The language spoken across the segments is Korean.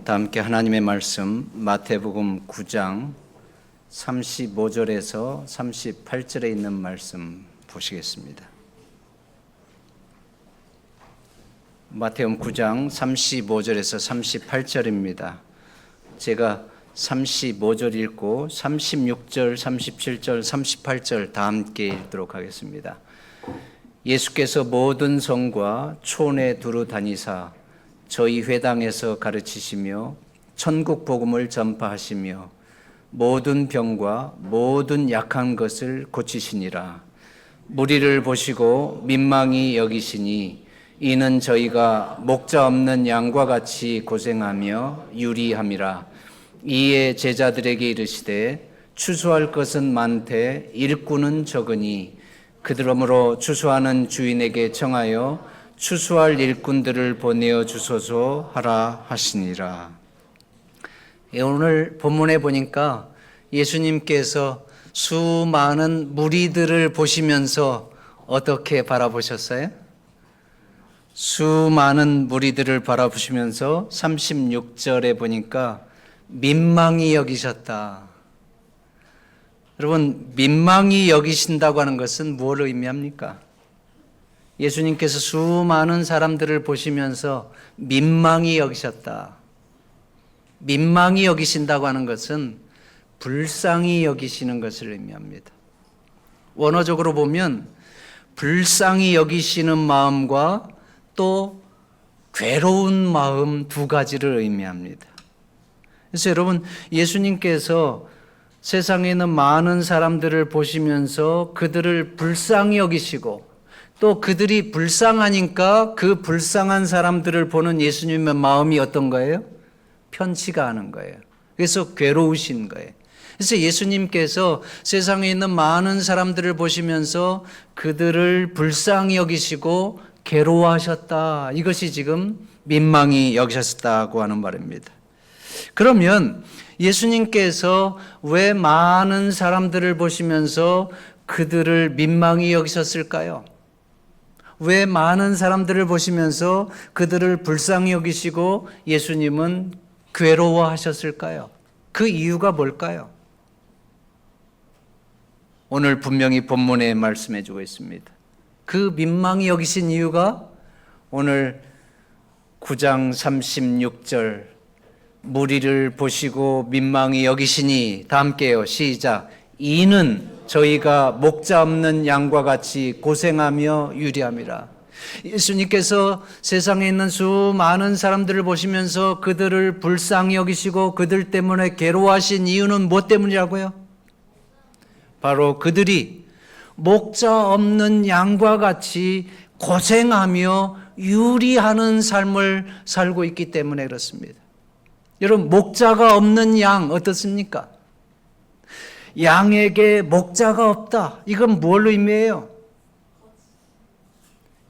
다 함께 하나님의 말씀 마태복음 9장 35절에서 38절에 있는 말씀 보시겠습니다. 마태복음 9장 35절에서 38절입니다. 제가 35절 읽고 36절, 37절, 38절 다 함께 읽도록 하겠습니다. 예수께서 모든 성과 촌에 두루 다니사 저희 회당에서 가르치시며 천국 복음을 전파하시며 모든 병과 모든 약한 것을 고치시니라. 무리를 보시고 민망히 여기시니 이는 저희가 목자 없는 양과 같이 고생하며 유리함이라. 이에 제자들에게 이르시되 추수할 것은 많되 일꾼은 적으니 그러므로 추수하는 주인에게 청하여 추수할 일꾼들을 보내어 주소서 하라 하시니라. 오늘 본문에 보니까 예수님께서 수많은 무리들을 보시면서 어떻게 바라보셨어요? 수많은 무리들을 바라보시면서 36절에 보니까 민망히 여기셨다. 여러분, 민망히 여기신다고 하는 것은 무엇을 의미합니까? 예수님께서 수많은 사람들을 보시면서 민망히 여기셨다. 민망히 여기신다고 하는 것은 불쌍히 여기시는 것을 의미합니다. 원어적으로 보면 불쌍히 여기시는 마음과 또 괴로운 마음 두 가지를 의미합니다. 그래서 여러분, 예수님께서 세상에 있는 많은 사람들을 보시면서 그들을 불쌍히 여기시고 또 그들이 불쌍하니까 그 불쌍한 사람들을 보는 예수님의 마음이 어떤 거예요? 편치가 않은 거예요. 그래서 괴로우신 거예요. 그래서 예수님께서 세상에 있는 많은 사람들을 보시면서 그들을 불쌍히 여기시고 괴로워하셨다. 이것이 지금 민망히 여기셨다고 하는 말입니다. 그러면 예수님께서 왜 많은 사람들을 보시면서 그들을 민망히 여기셨을까요? 왜 많은 사람들을 보시면서 그들을 불쌍히 여기시고 예수님은 괴로워하셨을까요? 그 이유가 뭘까요? 오늘 분명히 본문에 말씀해 주고 있습니다. 그 민망히 여기신 이유가 오늘 9장 36절 무리를 보시고 민망히 여기시니 다 함께요. 시작. 이는 저희가 목자 없는 양과 같이 고생하며 유리함이라. 예수님께서 세상에 있는 수많은 사람들을 보시면서 그들을 불쌍히 여기시고 그들 때문에 괴로워하신 이유는 무엇 때문이라고요? 바로 그들이 목자 없는 양과 같이 고생하며 유리하는 삶을 살고 있기 때문에 그렇습니다. 여러분, 목자가 없는 양 어떻습니까? 양에게 목자가 없다. 이건 뭘 의미해요?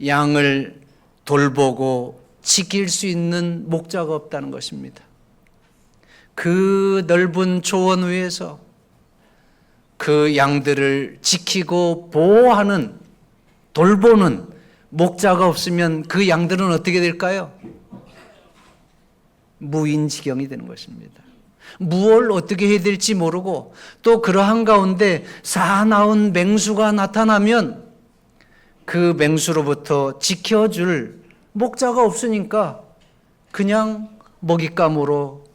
양을 돌보고 지킬 수 있는 목자가 없다는 것입니다. 그 넓은 초원 위에서 그 양들을 지키고 보호하는, 돌보는 목자가 없으면 그 양들은 어떻게 될까요? 무인지경이 되는 것입니다. 무엇을 어떻게 해야 될지 모르고 또 그러한 가운데 사나운 맹수가 나타나면 그 맹수로부터 지켜줄 목자가 없으니까 그냥 먹잇감으로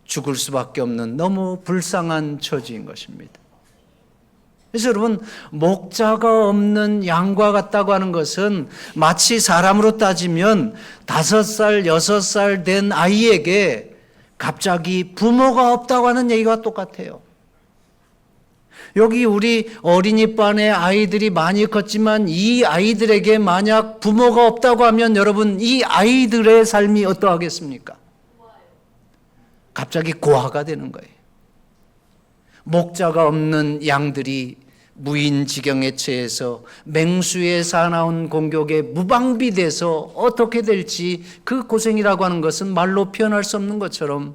죽을 수밖에 없는 너무 불쌍한 처지인 것입니다. 그래서 여러분, 목자가 없는 양과 같다고 하는 것은 마치 사람으로 따지면 5살, 6살 된 아이에게 갑자기 부모가 없다고 하는 얘기가 똑같아요. 여기 우리 어린이반의 아이들이 많이 컸지만 이 아이들에게 만약 부모가 없다고 하면 여러분, 이 아이들의 삶이 어떠하겠습니까? 갑자기 고아가 되는 거예요. 목자가 없는 양들이 무인지경에 처해서 맹수의 사나운 공격에 무방비돼서 어떻게 될지 그 고생이라고 하는 것은 말로 표현할 수 없는 것처럼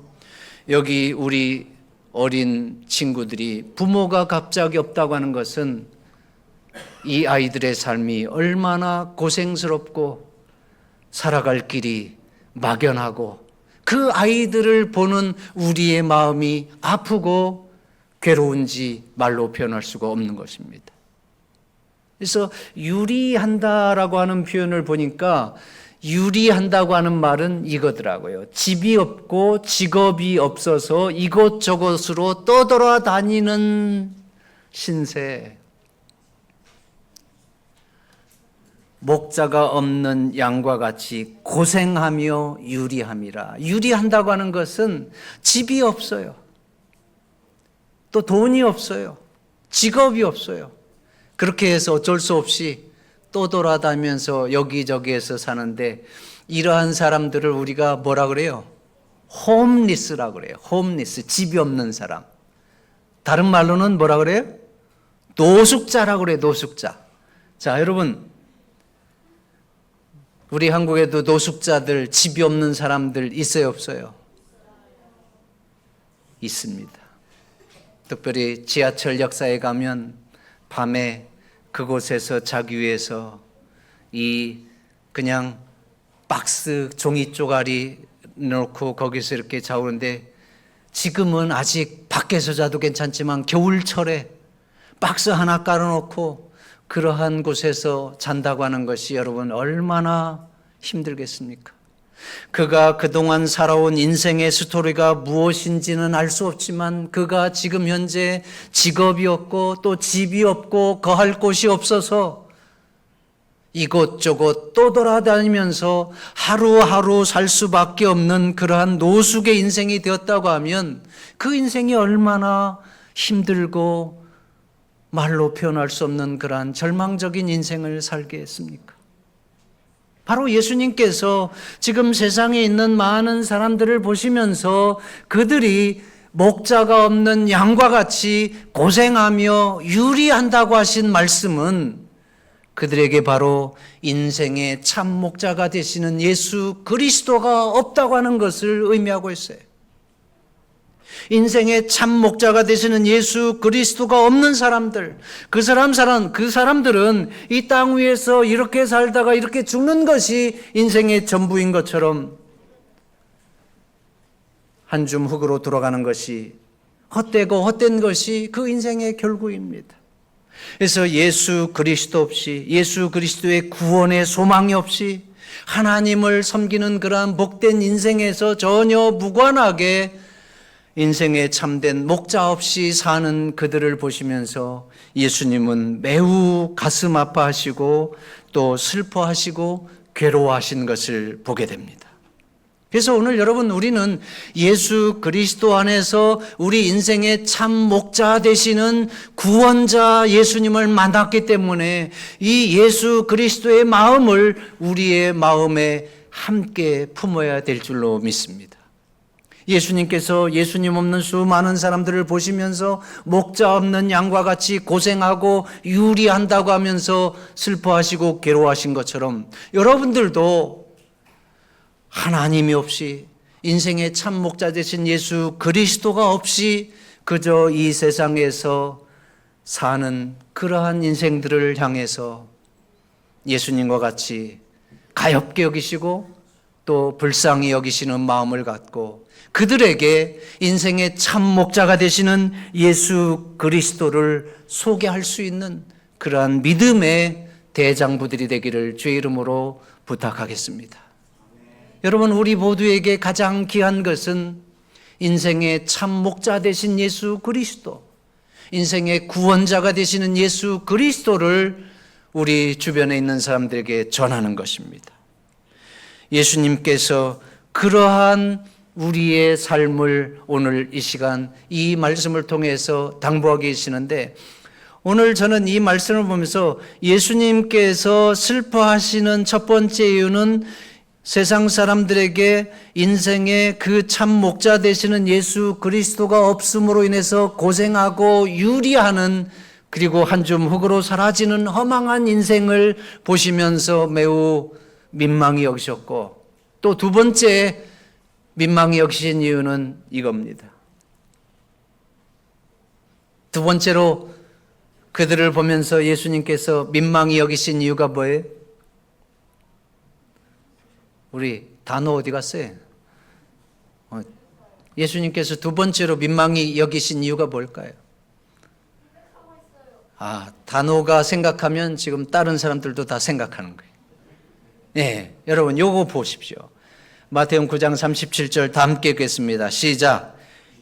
여기 우리 어린 친구들이 부모가 갑자기 없다고 하는 것은 이 아이들의 삶이 얼마나 고생스럽고 살아갈 길이 막연하고 그 아이들을 보는 우리의 마음이 아프고 괴로운지 말로 표현할 수가 없는 것입니다. 그래서 유리한다라고 하는 표현을 보니까 유리한다고 하는 말은 이거더라고요. 집이 없고 직업이 없어서 이곳저곳으로 떠돌아다니는 신세. 목자가 없는 양과 같이 고생하며 유리함이라. 유리한다고 하는 것은 집이 없어요. 또 돈이 없어요. 직업이 없어요. 그렇게 해서 어쩔 수 없이 떠돌아다니면서 여기저기에서 사는데, 이러한 사람들을 우리가 뭐라 그래요? 홈리스라고 그래요. 홈리스, 집이 없는 사람. 다른 말로는 뭐라 그래요? 노숙자라고 그래요. 노숙자. 자, 여러분, 우리 한국에도 노숙자들, 집이 없는 사람들 있어요, 없어요? 있습니다. 특별히 지하철 역사에 가면 밤에 그곳에서 자기 위해서 이 그냥 박스 종이 쪼가리 놓고 거기서 이렇게 자오는데, 지금은 아직 밖에서 자도 괜찮지만 겨울철에 박스 하나 깔아놓고 그러한 곳에서 잔다고 하는 것이 여러분 얼마나 힘들겠습니까? 그가 그동안 살아온 인생의 스토리가 무엇인지는 알 수 없지만, 그가 지금 현재 직업이 없고 또 집이 없고 거할 곳이 없어서 이곳저곳 떠돌아다니면서 하루하루 살 수밖에 없는 그러한 노숙의 인생이 되었다고 하면, 그 인생이 얼마나 힘들고 말로 표현할 수 없는 그러한 절망적인 인생을 살게 했습니까? 바로 예수님께서 지금 세상에 있는 많은 사람들을 보시면서 그들이 목자가 없는 양과 같이 고생하며 유리한다고 하신 말씀은 그들에게 바로 인생의 참 목자가 되시는 예수 그리스도가 없다고 하는 것을 의미하고 있어요. 인생의 참 목자가 되시는 예수 그리스도가 없는 사람들, 그 사람들은 이 땅 위에서 이렇게 살다가 이렇게 죽는 것이 인생의 전부인 것처럼 한 줌 흙으로 돌아가는 것이 헛되고 헛된 것이 그 인생의 결국입니다. 그래서 예수 그리스도 없이, 예수 그리스도의 구원의 소망이 없이 하나님을 섬기는 그러한 복된 인생에서 전혀 무관하게 인생에 참된 목자 없이 사는 그들을 보시면서 예수님은 매우 가슴 아파하시고 또 슬퍼하시고 괴로워하신 것을 보게 됩니다. 그래서 오늘 여러분, 우리는 예수 그리스도 안에서 우리 인생의 참 목자 되시는 구원자 예수님을 만났기 때문에 이 예수 그리스도의 마음을 우리의 마음에 함께 품어야 될 줄로 믿습니다. 예수님께서 예수님 없는 수많은 사람들을 보시면서 목자 없는 양과 같이 고생하고 유리한다고 하면서 슬퍼하시고 괴로워하신 것처럼, 여러분들도 하나님이 없이 인생의 참 목자 되신 예수 그리스도가 없이 그저 이 세상에서 사는 그러한 인생들을 향해서 예수님과 같이 가엾게 여기시고 또 불쌍히 여기시는 마음을 갖고 그들에게 인생의 참 목자가 되시는 예수 그리스도를 소개할 수 있는 그러한 믿음의 대장부들이 되기를 주의 이름으로 부탁하겠습니다. 여러분, 우리 모두에게 가장 귀한 것은 인생의 참 목자 되신 예수 그리스도, 인생의 구원자가 되시는 예수 그리스도를 우리 주변에 있는 사람들에게 전하는 것입니다. 예수님께서 그러한 우리의 삶을 오늘 이 시간 이 말씀을 통해서 당부하고 계시는데, 오늘 저는 이 말씀을 보면서 예수님께서 슬퍼하시는 첫 번째 이유는 세상 사람들에게 인생의 그 참 목자 되시는 예수 그리스도가 없음으로 인해서 고생하고 유리하는, 그리고 한 줌 흙으로 사라지는 허망한 인생을 보시면서 매우 민망히 여기셨고, 또 두 번째 민망히 여기신 이유는 이겁니다. 두 번째로 그들을 보면서 예수님께서 민망히 여기신 이유가 뭐예요? 우리 단어 어디 갔어요? 예수님께서 두 번째로 민망히 여기신 이유가 뭘까요? 단호가 생각하면 지금 다른 사람들도 다 생각하는 거예요. 네, 여러분 요거 보십시오. 마태복음 9장 37절 다 함께 읽겠습니다. 시작.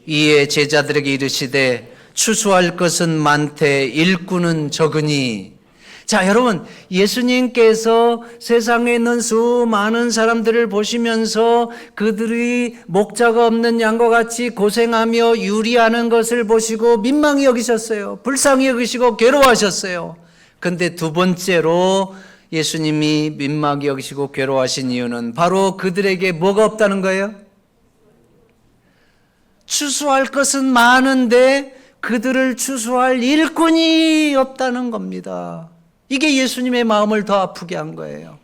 이에 제자들에게 이르시되 추수할 것은 많되 일꾼은 적으니. 자, 여러분, 예수님께서 세상에 있는 수많은 사람들을 보시면서 그들이 목자가 없는 양과 같이 고생하며 유리하는 것을 보시고 민망히 여기셨어요. 불쌍히 여기시고 괴로워하셨어요. 근데 두 번째로 예수님이 민망히 여기시고 괴로워하신 이유는 바로 그들에게 뭐가 없다는 거예요? 추수할 것은 많은데 그들을 추수할 일꾼이 없다는 겁니다. 이게 예수님의 마음을 더 아프게 한 거예요.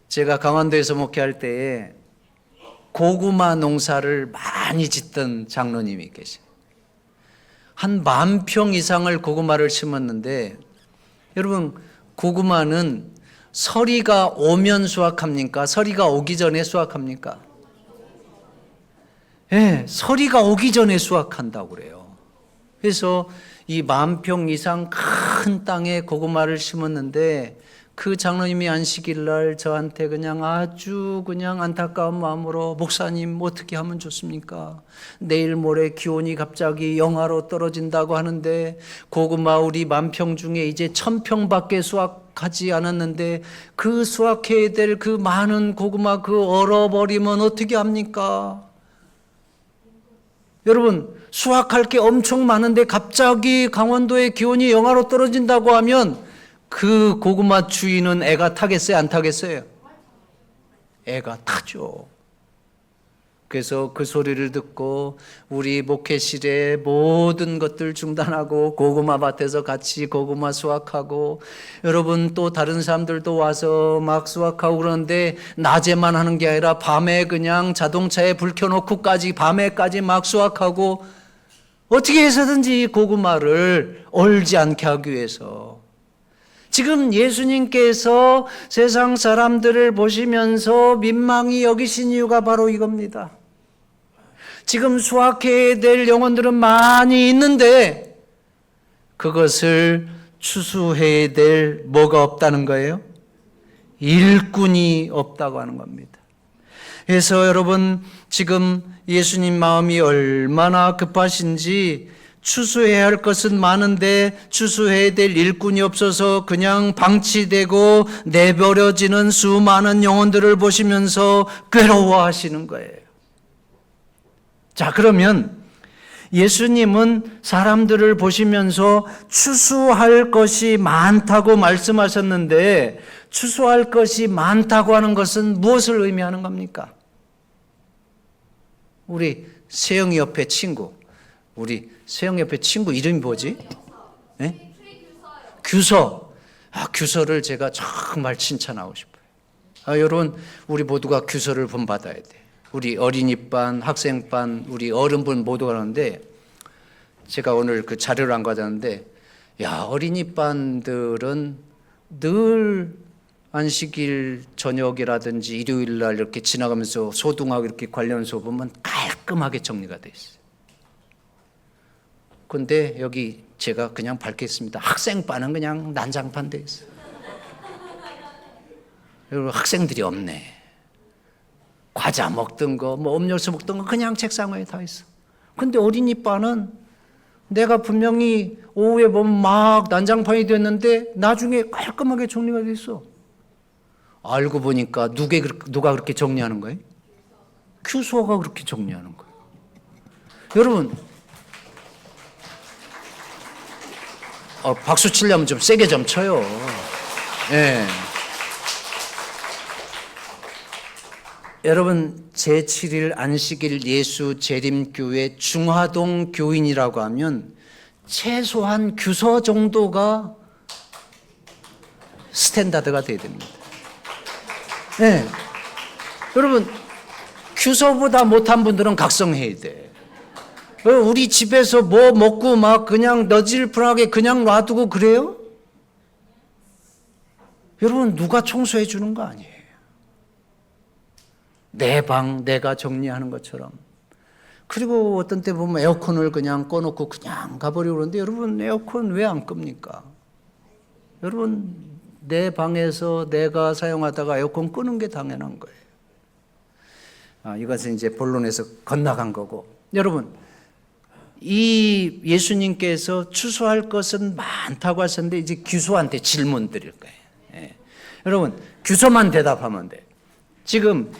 제가 강원도에서 목회할 때에 고구마 농사를 많이 짓던 장로님이 계세요. 한 10,000평 이상을 고구마를 심었는데, 여러분 고구마는 서리가 오면 수확합니까? 서리가 오기 전에 수확합니까? 네, 서리가 오기 전에 수확한다고 그래요. 그래서 이 10,000평 이상 큰 땅에 고구마를 심었는데 그 장로님이 안식일 날 저한테 그냥 아주 그냥 안타까운 마음으로 목사님 어떻게 하면 좋습니까? 내일 모레 기온이 갑자기 영하로 떨어진다고 하는데 고구마 우리 10,000평 중에 이제 1,000평밖에 수확하지 않았는데 그 수확해야 될 그 많은 고구마 그 얼어버리면 어떻게 합니까? 여러분 수확할 게 엄청 많은데 갑자기 강원도의 기온이 영하로 떨어진다고 하면 그 고구마 주인은 애가 타겠어요? 안 타겠어요? 애가 타죠. 그래서 그 소리를 듣고 우리 목회실에 모든 것들 중단하고 고구마 밭에서 같이 고구마 수확하고, 여러분 또 다른 사람들도 와서 막 수확하고 그러는데 낮에만 하는 게 아니라 밤에 그냥 자동차에 불 켜놓고까지 밤에까지 막 수확하고, 어떻게 해서든지 고구마를 얼지 않게 하기 위해서. 지금 예수님께서 세상 사람들을 보시면서 민망히 여기신 이유가 바로 이겁니다. 지금 수확해야 될 영혼들은 많이 있는데 그것을 추수해야 될 뭐가 없다는 거예요? 일꾼이 없다고 하는 겁니다. 그래서 여러분 지금 예수님 마음이 얼마나 급하신지, 추수해야 할 것은 많은데 추수해야 될 일꾼이 없어서 그냥 방치되고 내버려지는 수많은 영혼들을 보시면서 괴로워하시는 거예요. 자, 그러면 예수님은 사람들을 보시면서 추수할 것이 많다고 말씀하셨는데 추수할 것이 많다고 하는 것은 무엇을 의미하는 겁니까? 우리 세영이 옆에 친구, 우리 세영 옆에 친구 이름이 뭐지? 네? 규서. 규서를 제가 정말 칭찬하고 싶어요. 여러분 우리 모두가 규서를 본받아야 돼. 우리 어린이반, 학생반, 우리 어른분 모두가 그러는데, 제가 오늘 그 자료를 안 가져왔는데, 어린이반들은 늘 안식일 저녁이라든지 일요일 날 이렇게 지나가면서 소등하고 이렇게 관련 수업은 깔끔하게 정리가 돼 있어요. 근데 여기 제가 그냥 밝겠습니다. 학생반은 그냥 난장판 돼 있어요. 그리고 학생들이 없네. 과자 먹던 거, 뭐 음료수 먹던 거 그냥 책상 위에 다 있어. 근데 어린이반은 내가 분명히 오후에 보면 막 난장판이 됐는데 나중에 깔끔하게 정리가 돼 있어. 알고 보니까 누가 그렇게 정리하는 거예요? 규서가 그렇게 정리하는 거예요. 여러분, 박수 치려면 좀 세게 좀 쳐요. 예. 여러분 제7일 안식일 예수 재림교회 중화동 교인이라고 하면 최소한 규서 정도가 스탠다드가 돼야 됩니다. 네. 여러분 규서보다 못한 분들은 각성해야 돼. 우리 집에서 뭐 먹고 막 그냥 너질분하게 그냥 놔두고 그래요? 여러분 누가 청소해 주는 거 아니에요. 내 방 내가 정리하는 것처럼. 그리고 어떤 때 보면 에어컨을 그냥 꺼놓고 그냥 가버리고 그러는데 여러분 에어컨 왜 안 끕니까? 여러분 내 방에서 내가 사용하다가 에어컨 끄는 게 당연한 거예요. 이것은 이제 본론에서 건너간 거고. 여러분 이 예수님께서 추수할 것은 많다고 하셨는데 이제 규소한테 질문 드릴 거예요. 예. 여러분 규소만 대답하면 돼. 지금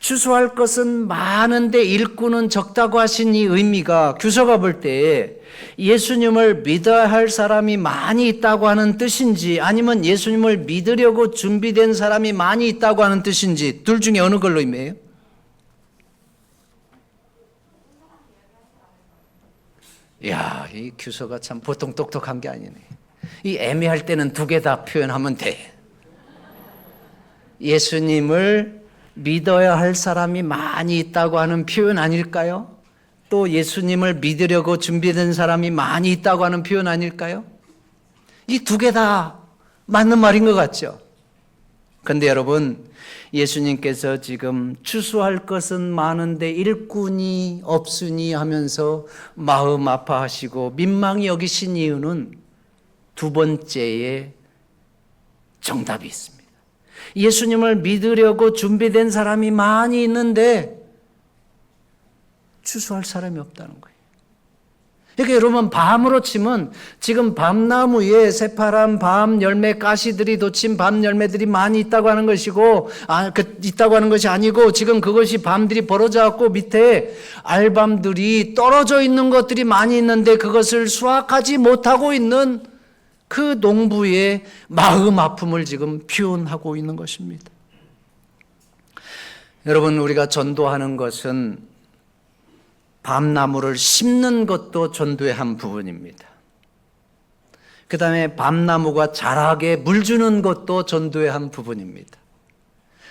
추수할 것은 많은데 일꾼은 적다고 하신 이 의미가 규소가 볼 때 예수님을 믿어야 할 사람이 많이 있다고 하는 뜻인지 아니면 예수님을 믿으려고 준비된 사람이 많이 있다고 하는 뜻인지 둘 중에 어느 걸로 의미해요? 이야, 이 규소가 참 보통 똑똑한 게 아니네. 이 애매할 때는 두 개 다 표현하면 돼. 예수님을 믿어야 할 사람이 많이 있다고 하는 표현 아닐까요? 또 예수님을 믿으려고 준비된 사람이 많이 있다고 하는 표현 아닐까요? 이 두 개 다 맞는 말인 것 같죠? 그런데 여러분, 예수님께서 지금 추수할 것은 많은데 일꾼이 없으니 하면서 마음 아파하시고 민망히 여기신 이유는 두 번째에 정답이 있습니다. 예수님을 믿으려고 준비된 사람이 많이 있는데 추수할 사람이 없다는 거예요. 그러니까 여러분 밤으로 치면 지금 밤나무 위에 새파란 밤 열매 가시들이 돋친 밤 열매들이 많이 있다고 하는 것이고 있다고 하는 것이 아니고 지금 그것이 밤들이 벌어져 갖고 밑에 알밤들이 떨어져 있는 것들이 많이 있는데 그것을 수확하지 못하고 있는 그 농부의 마음 아픔을 지금 표현하고 있는 것입니다. 여러분 우리가 전도하는 것은 밤나무를 심는 것도 전도의 한 부분입니다. 그 다음에 밤나무가 자라게 물 주는 것도 전도의 한 부분입니다.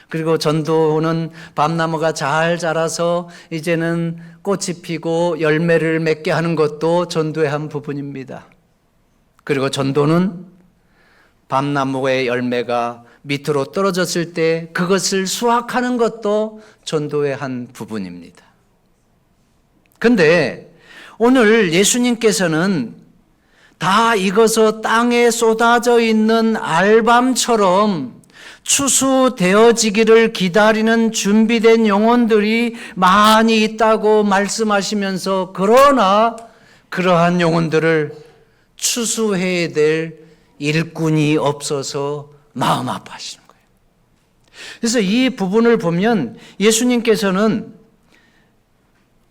그리고 전도는 밤나무가 잘 자라서 이제는 꽃이 피고 열매를 맺게 하는 것도 전도의 한 부분입니다. 그리고 전도는 밤나무의 열매가 밑으로 떨어졌을 때 그것을 수확하는 것도 전도의 한 부분입니다. 그런데 오늘 예수님께서는 다 익어서 땅에 쏟아져 있는 알밤처럼 추수되어지기를 기다리는 준비된 영혼들이 많이 있다고 말씀하시면서 그러나 그러한 영혼들을 추수해야 될 일꾼이 없어서 마음 아파하시는 거예요. 그래서 이 부분을 보면 예수님께서는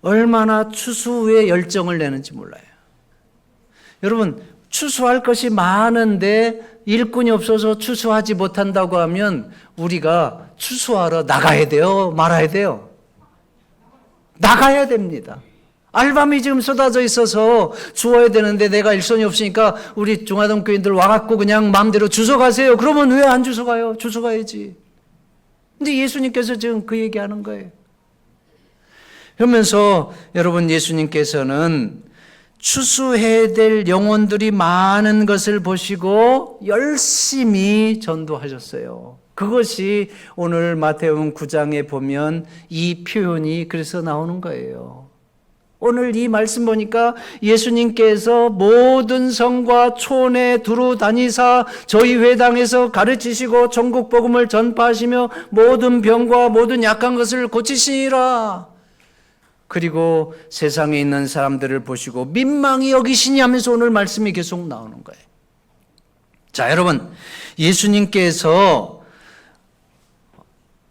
얼마나 추수에 열정을 내는지 몰라요. 여러분 추수할 것이 많은데 일꾼이 없어서 추수하지 못한다고 하면 우리가 추수하러 나가야 돼요? 말아야 돼요? 나가야 됩니다. 알밤이 지금 쏟아져 있어서 주워야 되는데 내가 일손이 없으니까 우리 중화동 교인들 와갖고 그냥 마음대로 주워 가세요. 그러면 왜 안 주워 가요? 주워 가야지. 근데 예수님께서 지금 그 얘기하는 거예요. 그러면서 여러분 예수님께서는 추수해야 될 영혼들이 많은 것을 보시고 열심히 전도하셨어요. 그것이 오늘 마태복음 9장에 보면 이 표현이 그래서 나오는 거예요. 오늘 이 말씀 보니까 예수님께서 모든 성과 촌에 두루 다니사 저희 회당에서 가르치시고 전국 복음을 전파하시며 모든 병과 모든 약한 것을 고치시니라. 그리고 세상에 있는 사람들을 보시고 민망히 여기시니 하면서 오늘 말씀이 계속 나오는 거예요. 자, 여러분, 예수님께서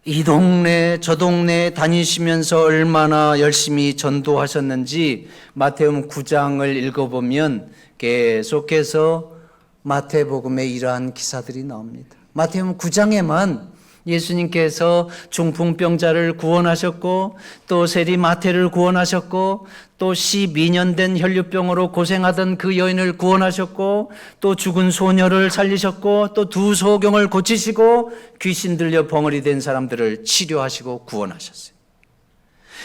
이 동네 저 동네 다니시면서 얼마나 열심히 전도하셨는지 마태복음 9장을 읽어보면 계속해서 마태복음에 이러한 기사들이 나옵니다. 마태복음 9장에만 예수님께서 중풍병자를 구원하셨고 또 세리마태를 구원하셨고 또 12년 된 혈류병으로 고생하던 그 여인을 구원하셨고 또 죽은 소녀를 살리셨고 또 두 소경을 고치시고 귀신 들려 벙어리 된 사람들을 치료하시고 구원하셨어요.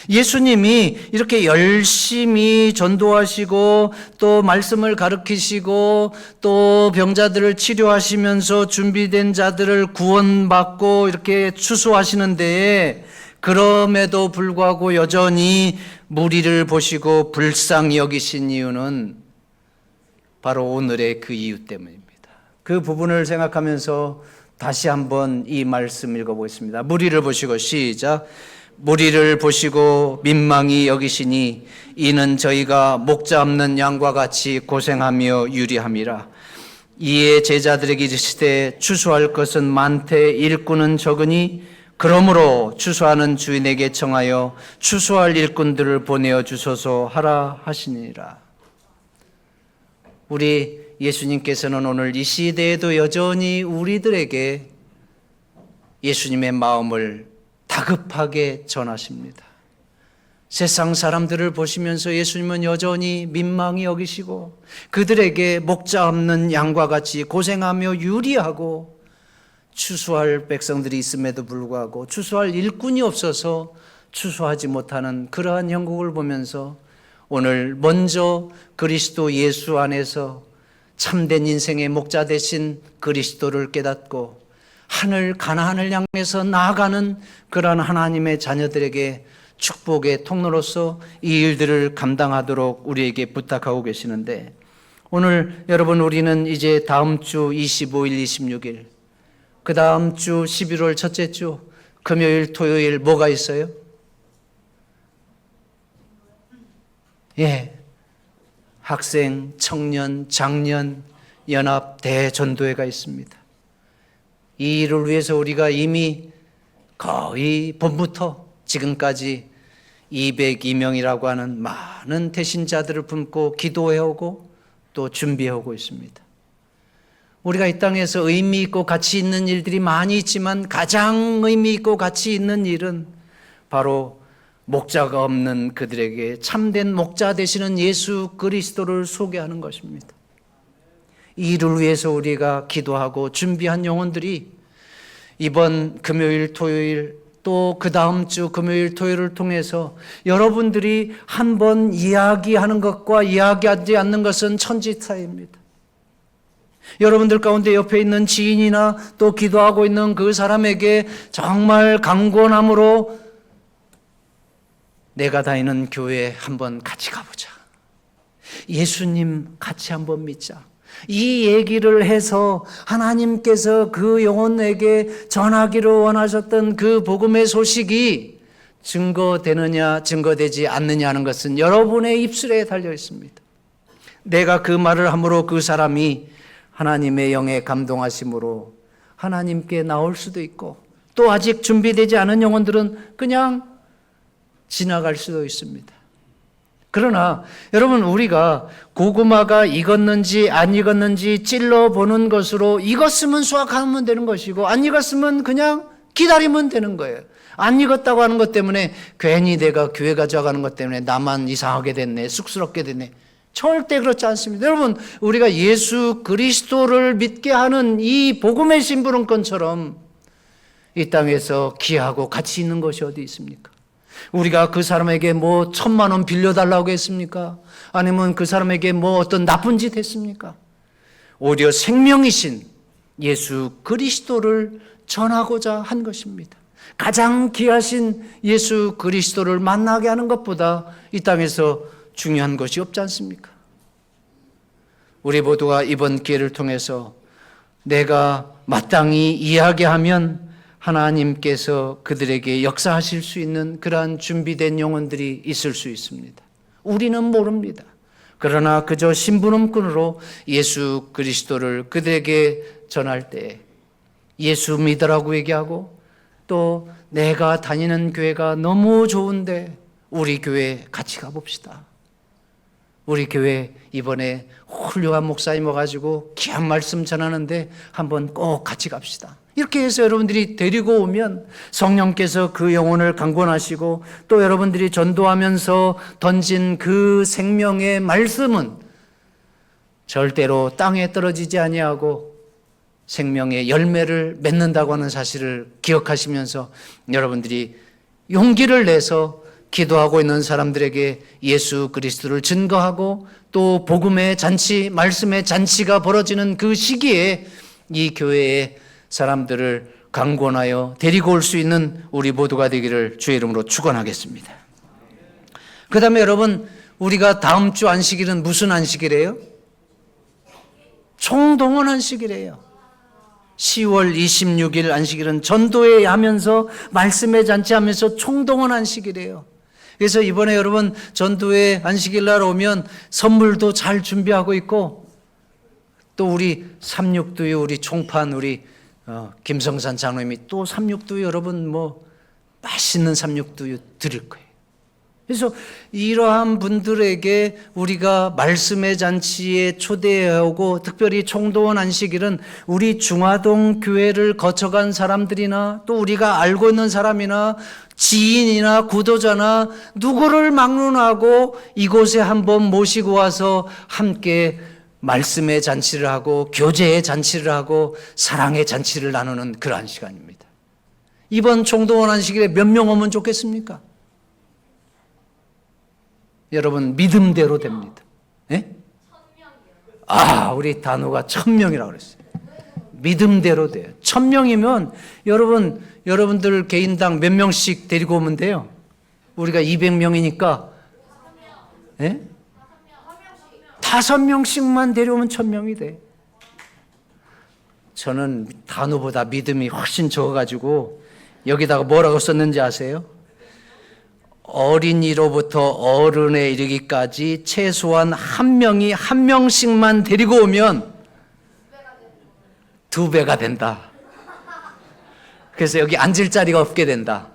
예수님이 이렇게 열심히 전도하시고 또 말씀을 가르치시고 또 병자들을 치료하시면서 준비된 자들을 구원받고 이렇게 추수하시는데 그럼에도 불구하고 여전히 무리를 보시고 불쌍히 여기신 이유는 바로 오늘의 그 이유 때문입니다. 그 부분을 생각하면서 다시 한번 이 말씀 읽어보겠습니다. 무리를 보시고 시작. 무리를 보시고 민망히 여기시니 이는 저희가 목자 없는 양과 같이 고생하며 유리함이라. 이에 제자들에게 이르시되 추수할 것은 많되 일꾼은 적으니 그러므로 추수하는 주인에게 청하여 추수할 일꾼들을 보내어 주소서 하라 하시니라. 우리 예수님께서는 오늘 이 시대에도 여전히 우리들에게 예수님의 마음을 다급하게 전하십니다. 세상 사람들을 보시면서 예수님은 여전히 민망히 여기시고 그들에게 목자 없는 양과 같이 고생하며 유리하고 추수할 백성들이 있음에도 불구하고 추수할 일꾼이 없어서 추수하지 못하는 그러한 형국을 보면서 오늘 먼저 그리스도 예수 안에서 참된 인생의 목자 되신 그리스도를 깨닫고 가나안을 향해서 나아가는 그러한 하나님의 자녀들에게 축복의 통로로서 이 일들을 감당하도록 우리에게 부탁하고 계시는데, 오늘 여러분 우리는 이제 다음 주 25일, 26일, 그 다음 주 11월 첫째 주 금요일, 토요일 뭐가 있어요? 학생, 청년, 장년, 연합 대전도회가 있습니다. 이 일을 위해서 우리가 이미 거의 봄부터 지금까지 202명이라고 하는 많은 대신자들을 품고 기도해오고 또 준비해오고 있습니다. 우리가 이 땅에서 의미 있고 가치 있는 일들이 많이 있지만 가장 의미 있고 가치 있는 일은 바로 목자가 없는 그들에게 참된 목자 되시는 예수 그리스도를 소개하는 것입니다. 이 일을 위해서 우리가 기도하고 준비한 영혼들이 이번 금요일, 토요일 또 그 다음 주 금요일, 토요일을 통해서 여러분들이 한번 이야기하는 것과 이야기하지 않는 것은 천지 차이입니다. 여러분들 가운데 옆에 있는 지인이나 또 기도하고 있는 그 사람에게 정말 강권함으로 내가 다니는 교회에 한번 같이 가보자. 예수님 같이 한번 믿자. 이 얘기를 해서 하나님께서 그 영혼에게 전하기를 원하셨던 그 복음의 소식이 증거되느냐 증거되지 않느냐 하는 것은 여러분의 입술에 달려 있습니다. 내가 그 말을 함으로 그 사람이 하나님의 영에 감동하심으로 하나님께 나올 수도 있고, 또 아직 준비되지 않은 영혼들은 그냥 지나갈 수도 있습니다. 그러나 여러분, 우리가 고구마가 익었는지 안 익었는지 찔러보는 것으로 익었으면 수확하면 되는 것이고 안 익었으면 그냥 기다리면 되는 거예요. 안 익었다고 하는 것 때문에 괜히 내가 교회 가져가는 것 때문에 나만 이상하게 됐네, 쑥스럽게 됐네, 절대 그렇지 않습니다. 여러분, 우리가 예수 그리스도를 믿게 하는 이 복음의 심부름권처럼 이 땅에서 귀하고 가치 있는 것이 어디 있습니까? 우리가 그 사람에게 뭐 1,000만 원 빌려달라고 했습니까? 아니면 그 사람에게 뭐 어떤 나쁜 짓 했습니까? 오히려 생명이신 예수 그리스도를 전하고자 한 것입니다. 가장 귀하신 예수 그리스도를 만나게 하는 것보다 이 땅에서 중요한 것이 없지 않습니까? 우리 모두가 이번 기회를 통해서 내가 마땅히 이야기하면 하나님께서 그들에게 역사하실 수 있는 그러한 준비된 영혼들이 있을 수 있습니다. 우리는 모릅니다. 그러나 그저 심부름꾼으로 예수 그리스도를 그들에게 전할 때 예수 믿으라고 얘기하고, 또 내가 다니는 교회가 너무 좋은데 우리 교회 같이 가봅시다. 우리 교회 이번에 훌륭한 목사님 와가지고 귀한 말씀 전하는데 한번 꼭 같이 갑시다. 이렇게 해서 여러분들이 데리고 오면 성령께서 그 영혼을 강권하시고, 또 여러분들이 전도하면서 던진 그 생명의 말씀은 절대로 땅에 떨어지지 아니하고 생명의 열매를 맺는다고 하는 사실을 기억하시면서 여러분들이 용기를 내서 기도하고 있는 사람들에게 예수 그리스도를 증거하고, 또 복음의 잔치, 말씀의 잔치가 벌어지는 그 시기에 이 교회의 사람들을 강권하여 데리고 올 수 있는 우리 모두가 되기를 주의 이름으로 축원하겠습니다. 그 다음에 여러분, 우리가 다음 주 안식일은 무슨 안식일이에요? 총동원 안식일이에요. 10월 26일 안식일은 전도회 하면서 말씀의 잔치하면서 총동원 안식일이에요. 그래서 이번에 여러분 전도회 안식일 날 오면 선물도 잘 준비하고 있고, 또 우리 삼육두유 우리 총판 우리 김성산 장로님이 또 삼육두유 여러분 맛있는 삼육두유 드릴 거예요. 그래서 이러한 분들에게 우리가 말씀의 잔치에 초대하고, 특별히 총동원 안식일은 우리 중화동 교회를 거쳐간 사람들이나 또 우리가 알고 있는 사람이나 지인이나 구도자나 누구를 막론하고 이곳에 한번 모시고 와서 함께 말씀의 잔치를 하고 교제의 잔치를 하고 사랑의 잔치를 나누는 그러한 시간입니다. 이번 총동원 안식일에 몇 명 오면 좋겠습니까? 여러분, 믿음대로 됩니다. 예? 우리 단호가 1000명이라고 그랬어요. 믿음대로 돼요. 1000명이면 여러분들 개인당 몇 명씩 데리고 오면 돼요? 우리가 200명이니까 예? 5명씩만 데려오면 1000명이 돼. 저는 단호보다 믿음이 훨씬 적어가지고 여기다가 뭐라고 썼는지 아세요? 어린이로부터 어른에 이르기까지 최소한 한 명이 한 명씩만 데리고 오면 2배가 된다. 그래서 여기 앉을 자리가 없게 된다.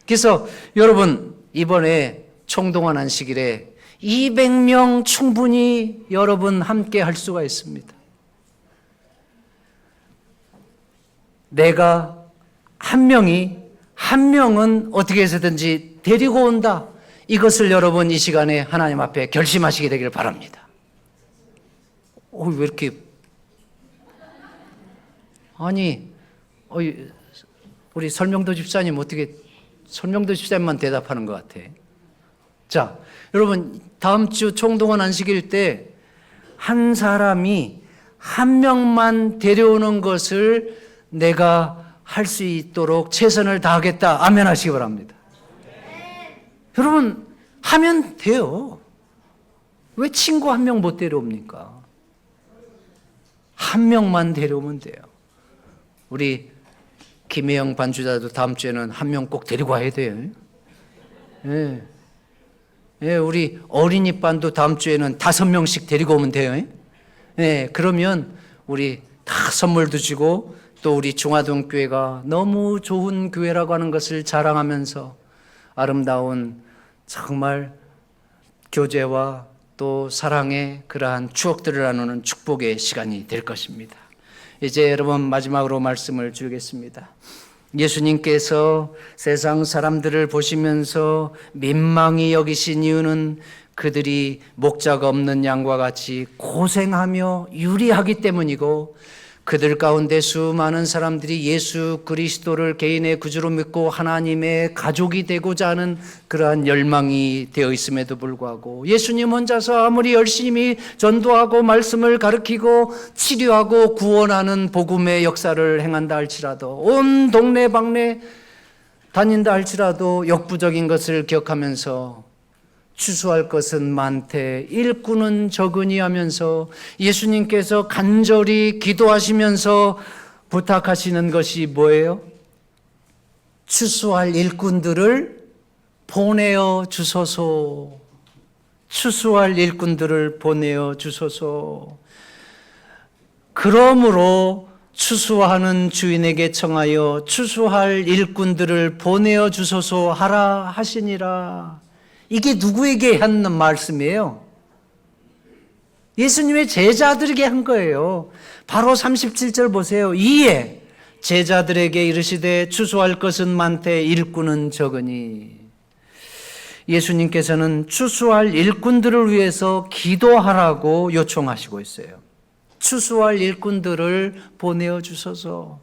그래서 여러분, 이번에 총동원 안식일에 200명 충분히 여러분 함께 할 수가 있습니다. 내가 한 명은 어떻게 해서든지 데리고 온다. 이것을 여러분 이 시간에 하나님 앞에 결심하시게 되기를 바랍니다. 왜 이렇게 우리 설명도 집사님 어떻게 설명도 집사님만 대답하는 것 같아. 자, 여러분 다음 주 총동원 안식일 때 한 사람이 한 명만 데려오는 것을 내가 할 수 있도록 최선을 다하겠다. 아멘 하시기 바랍니다. 여러분 하면 돼요. 왜 친구 한 명 못 데려옵니까? 한 명만 데려오면 돼요. 우리 김혜영 반주자도 다음 주에는 한 명 꼭 데리고 와야 돼요. 예. 예, 우리 어린이 반도 다음 주에는 5명씩 데리고 오면 돼요. 예, 그러면 우리 다 선물도 주고 또 우리 중화동 교회가 너무 좋은 교회라고 하는 것을 자랑하면서 아름다운 정말 교제와 또 사랑의 그러한 추억들을 나누는 축복의 시간이 될 것입니다. 이제 여러분 마지막으로 말씀을 드리겠습니다. 예수님께서 세상 사람들을 보시면서 민망히 여기신 이유는 그들이 목자가 없는 양과 같이 고생하며 유리하기 때문이고, 그들 가운데 수많은 사람들이 예수 그리스도를 개인의 구주로 믿고 하나님의 가족이 되고자 하는 그러한 열망이 되어 있음에도 불구하고, 예수님 혼자서 아무리 열심히 전도하고 말씀을 가르치고 치료하고 구원하는 복음의 역사를 행한다 할지라도, 온 동네방네 다닌다 할지라도 역부족인 것을 기억하면서 추수할 것은 많되 일꾼은 적으니 하면서 예수님께서 간절히 기도하시면서 부탁하시는 것이 뭐예요? 추수할 일꾼들을 보내어 주소서. 추수할 일꾼들을 보내어 주소서. 그러므로 추수하는 주인에게 청하여 추수할 일꾼들을 보내어 주소서 하라 하시니라. 이게 누구에게 하는 말씀이에요? 예수님의 제자들에게 한 거예요. 바로 37절 보세요. 이에 제자들에게 이르시되 추수할 것은 많되 일꾼은 적으니. 예수님께서는 추수할 일꾼들을 위해서 기도하라고 요청하시고 있어요. 추수할 일꾼들을 보내어 주소서.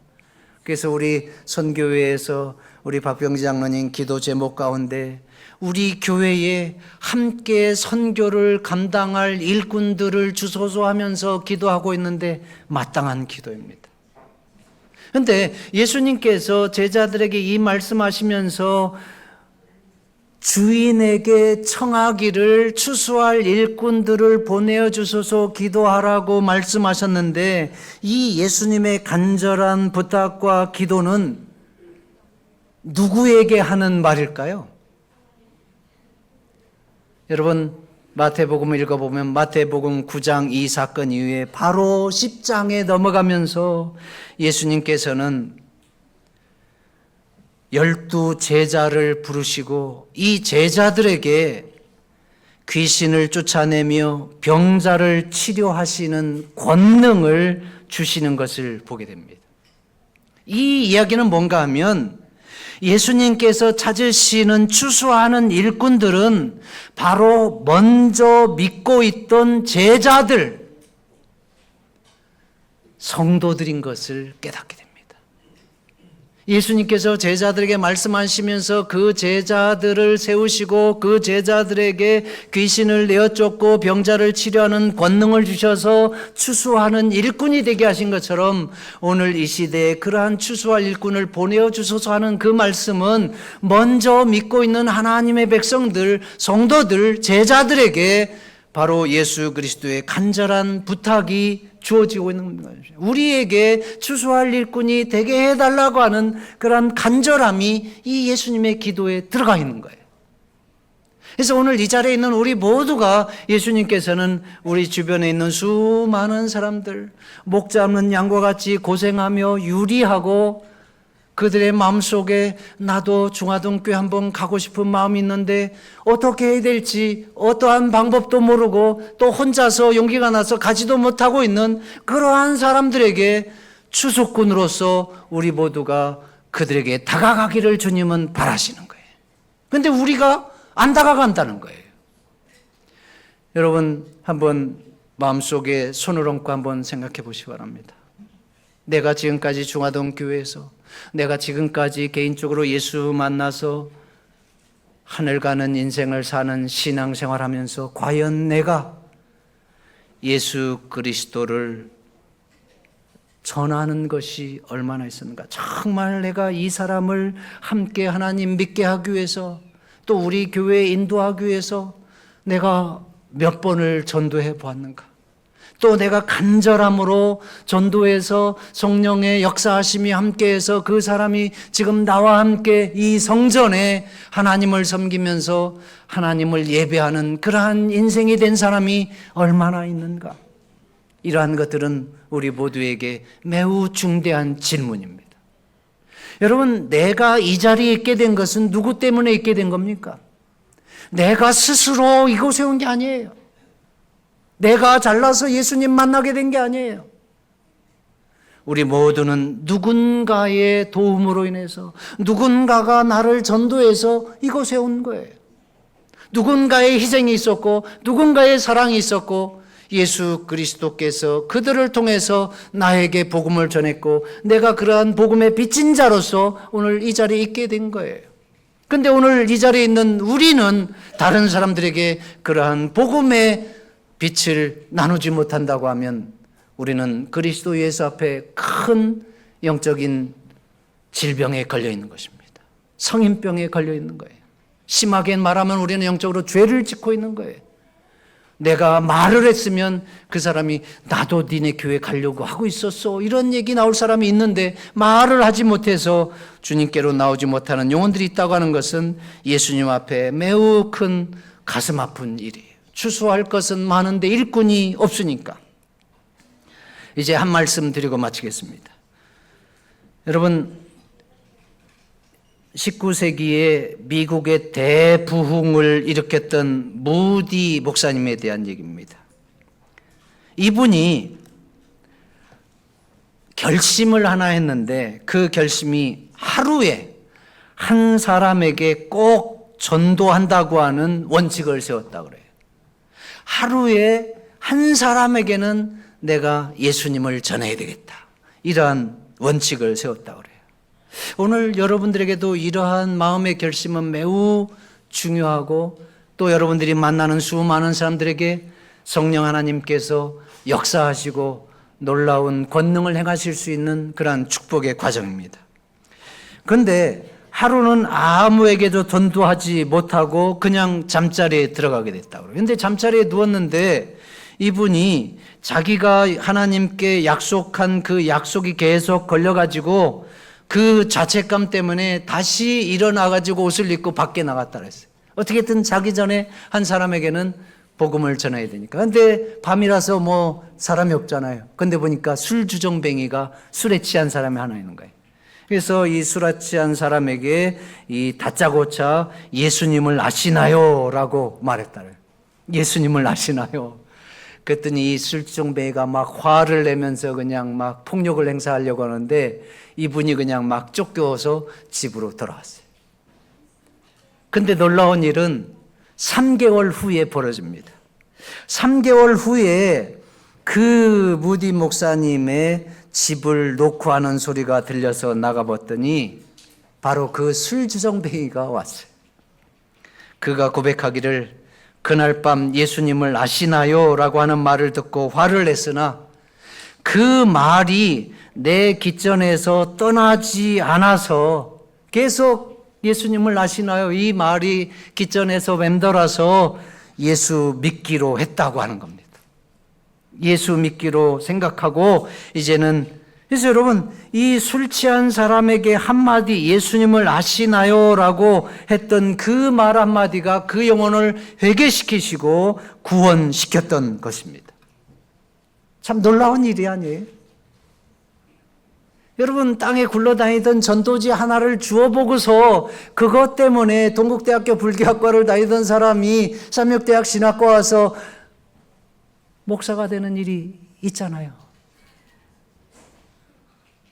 그래서 우리 선교회에서 우리 박병지 장로님 기도 제목 가운데 우리 교회에 함께 선교를 감당할 일꾼들을 주소서 하면서 기도하고 있는데 마땅한 기도입니다. 그런데 예수님께서 제자들에게 이 말씀하시면서 주인에게 청하기를 추수할 일꾼들을 보내어 주소서 기도하라고 말씀하셨는데, 이 예수님의 간절한 부탁과 기도는 누구에게 하는 말일까요? 여러분, 마태복음을 읽어보면 마태복음 9장 이 사건 이후에 바로 10장에 넘어가면서 예수님께서는 12 제자를 부르시고 이 제자들에게 귀신을 쫓아내며 병자를 치료하시는 권능을 주시는 것을 보게 됩니다. 이 이야기는 뭔가 하면 예수님께서 찾으시는 추수하는 일꾼들은 바로 먼저 믿고 있던 제자들, 성도들인 것을 깨닫게 됩니다. 예수님께서 제자들에게 말씀하시면서 그 제자들을 세우시고 그 제자들에게 귀신을 내어쫓고 병자를 치료하는 권능을 주셔서 추수하는 일꾼이 되게 하신 것처럼 오늘 이 시대에 그러한 추수할 일꾼을 보내어 주소서 하는 그 말씀은 먼저 믿고 있는 하나님의 백성들, 성도들, 제자들에게 바로 예수 그리스도의 간절한 부탁이 주어지고 있는 것이죠. 우리에게 추수할 일꾼이 되게 해달라고 하는 그런 간절함이 이 예수님의 기도에 들어가 있는 거예요. 그래서 오늘 이 자리에 있는 우리 모두가 예수님께서는 우리 주변에 있는 수많은 사람들, 목 잡는 양과 같이 고생하며 유리하고 그들의 마음속에 나도 중화동교회 한번 가고 싶은 마음이 있는데 어떻게 해야 될지 어떠한 방법도 모르고 또 혼자서 용기가 나서 가지도 못하고 있는 그러한 사람들에게 추수꾼으로서 우리 모두가 그들에게 다가가기를 주님은 바라시는 거예요. 그런데 우리가 안 다가간다는 거예요. 여러분 한번 마음속에 손을 얹고 한번 생각해 보시기 바랍니다. 내가 지금까지 중화동교회에서 내가 지금까지 개인적으로 예수 만나서 하늘 가는 인생을 사는 신앙생활하면서 과연 내가 예수 그리스도를 전하는 것이 얼마나 있었는가? 정말 내가 이 사람을 함께 하나님 믿게 하기 위해서 또 우리 교회에 인도하기 위해서 내가 몇 번을 전도해 보았는가? 또 내가 간절함으로 전도해서 성령의 역사하심이 함께해서 그 사람이 지금 나와 함께 이 성전에 하나님을 섬기면서 하나님을 예배하는 그러한 인생이 된 사람이 얼마나 있는가? 이러한 것들은 우리 모두에게 매우 중대한 질문입니다. 여러분, 내가 이 자리에 있게 된 것은 누구 때문에 있게 된 겁니까? 내가 스스로 이곳에 온 게 아니에요. 내가 잘나서 예수님 만나게 된 게 아니에요. 우리 모두는 누군가의 도움으로 인해서 누군가가 나를 전도해서 이곳에 온 거예요. 누군가의 희생이 있었고 누군가의 사랑이 있었고 예수 그리스도께서 그들을 통해서 나에게 복음을 전했고 내가 그러한 복음의 빚진 자로서 오늘 이 자리에 있게 된 거예요. 그런데 오늘 이 자리에 있는 우리는 다른 사람들에게 그러한 복음의 빛을 나누지 못한다고 하면 우리는 그리스도 예수 앞에 큰 영적인 질병에 걸려 있는 것입니다. 성인병에 걸려 있는 거예요. 심하게 말하면 우리는 영적으로 죄를 짓고 있는 거예요. 내가 말을 했으면 그 사람이 나도 니네 교회 가려고 하고 있었어 이런 얘기 나올 사람이 있는데 말을 하지 못해서 주님께로 나오지 못하는 영혼들이 있다고 하는 것은 예수님 앞에 매우 큰 가슴 아픈 일이에요. 추수할 것은 많은데 일꾼이 없으니까. 이제 한 말씀 드리고 마치겠습니다. 여러분 19세기에 미국의 대부흥을 일으켰던 무디 목사님에 대한 얘기입니다. 이분이 결심을 하나 했는데 그 결심이 하루에 한 사람에게 꼭 전도한다고 하는 원칙을 세웠다고 그래요. 하루에 한 사람에게는 내가 예수님을 전해야 되겠다. 이러한 원칙을 세웠다고 그래요. 오늘 여러분들에게도 이러한 마음의 결심은 매우 중요하고 또 여러분들이 만나는 수많은 사람들에게 성령 하나님께서 역사하시고 놀라운 권능을 행하실 수 있는 그러한 축복의 과정입니다. 그런데 하루는 아무에게도 전도하지 못하고 그냥 잠자리에 들어가게 됐다고. 그런데 잠자리에 누웠는데 이분이 자기가 하나님께 약속한 그 약속이 계속 걸려가지고 그 자책감 때문에 다시 일어나가지고 옷을 입고 밖에 나갔다 그랬어요. 어떻게든 자기 전에 한 사람에게는 복음을 전해야 되니까. 근데 밤이라서 뭐 사람이 없잖아요. 근데 보니까 술주정뱅이가 술에 취한 사람이 하나 있는 거예요. 그래서 이 술에 취한 사람에게 이 다짜고짜 예수님을 아시나요? 라고 말했다래요. 예수님을 아시나요? 그랬더니 이 술주정뱅이가 막 화를 내면서 그냥 막 폭력을 행사하려고 하는데 이분이 그냥 막 쫓겨서 집으로 돌아왔어요. 근데 놀라운 일은 3개월 후에 벌어집니다. 3개월 후에 그 무디 목사님의 집을 놓고 하는 소리가 들려서 나가봤더니 바로 그 술주정뱅이가 왔어요. 그가 고백하기를 그날 밤 예수님을 아시나요? 라고 하는 말을 듣고 화를 냈으나 그 말이 내 깃전에서 떠나지 않아서 계속 예수님을 아시나요? 이 말이 깃전에서 맴돌아서 예수 믿기로 했다고 하는 겁니다. 예수 믿기로 생각하고 이제는 그래서 여러분 이 술 취한 사람에게 한마디 예수님을 아시나요? 라고 했던 그 말 한마디가 그 영혼을 회개시키시고 구원시켰던 것입니다. 참 놀라운 일이 아니에요? 여러분 땅에 굴러다니던 전도지 하나를 주워보고서 그것 때문에 동국대학교 불교학과를 다니던 사람이 삼육대학 신학과 와서 목사가 되는 일이 있잖아요.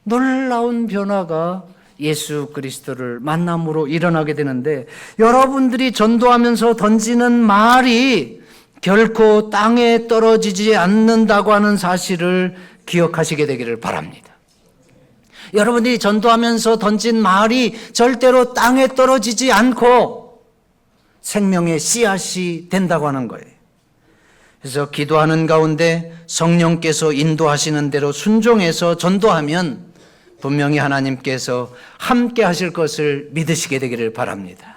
놀라운 변화가 예수 그리스도를 만남으로 일어나게 되는데 여러분들이 전도하면서 던지는 말이 결코 땅에 떨어지지 않는다고 하는 사실을 기억하시게 되기를 바랍니다. 여러분들이 전도하면서 던진 말이 절대로 땅에 떨어지지 않고 생명의 씨앗이 된다고 하는 거예요. 그래서 기도하는 가운데 성령께서 인도하시는 대로 순종해서 전도하면 분명히 하나님께서 함께 하실 것을 믿으시게 되기를 바랍니다.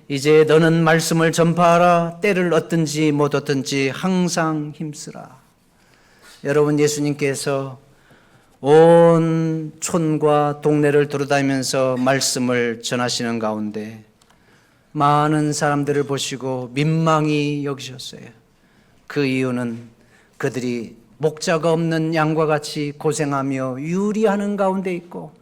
이제 너는 말씀을 전파하라. 때를 얻든지 못 얻든지 항상 힘쓰라. 여러분 예수님께서 온 촌과 동네를 돌아다니면서 말씀을 전하시는 가운데 많은 사람들을 보시고 민망히 여기셨어요. 그 이유는 그들이 목자가 없는 양과 같이 고생하며 유리하는 가운데 있고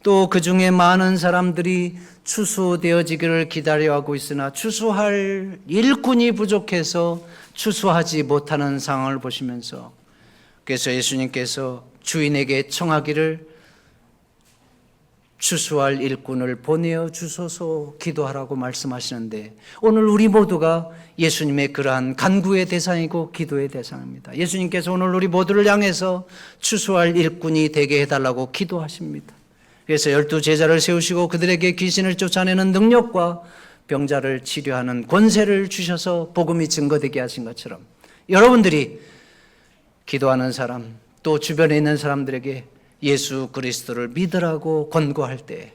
또 그 중에 많은 사람들이 추수되어지기를 기다려하고 있으나 추수할 일꾼이 부족해서 추수하지 못하는 상황을 보시면서 그래서 예수님께서 주인에게 청하기를 추수할 일꾼을 보내어 주소서 기도하라고 말씀하시는데 오늘 우리 모두가 예수님의 그러한 간구의 대상이고 기도의 대상입니다. 예수님께서 오늘 우리 모두를 향해서 추수할 일꾼이 되게 해달라고 기도하십니다. 그래서 12제자를 세우시고 그들에게 귀신을 쫓아내는 능력과 병자를 치료하는 권세를 주셔서 복음이 증거되게 하신 것처럼 여러분들이 기도하는 사람 또 주변에 있는 사람들에게 예수 그리스도를 믿으라고 권고할 때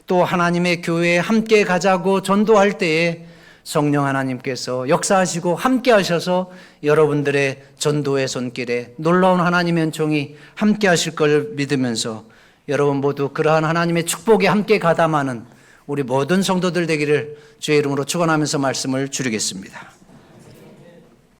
또 하나님의 교회에 함께 가자고 전도할 때에 성령 하나님께서 역사하시고 함께 하셔서 여러분들의 전도의 손길에 놀라운 하나님의 은총이 함께 하실 걸 믿으면서 여러분 모두 그러한 하나님의 축복에 함께 가담하는 우리 모든 성도들 되기를 주의 이름으로 축원하면서 말씀을 줄이겠습니다.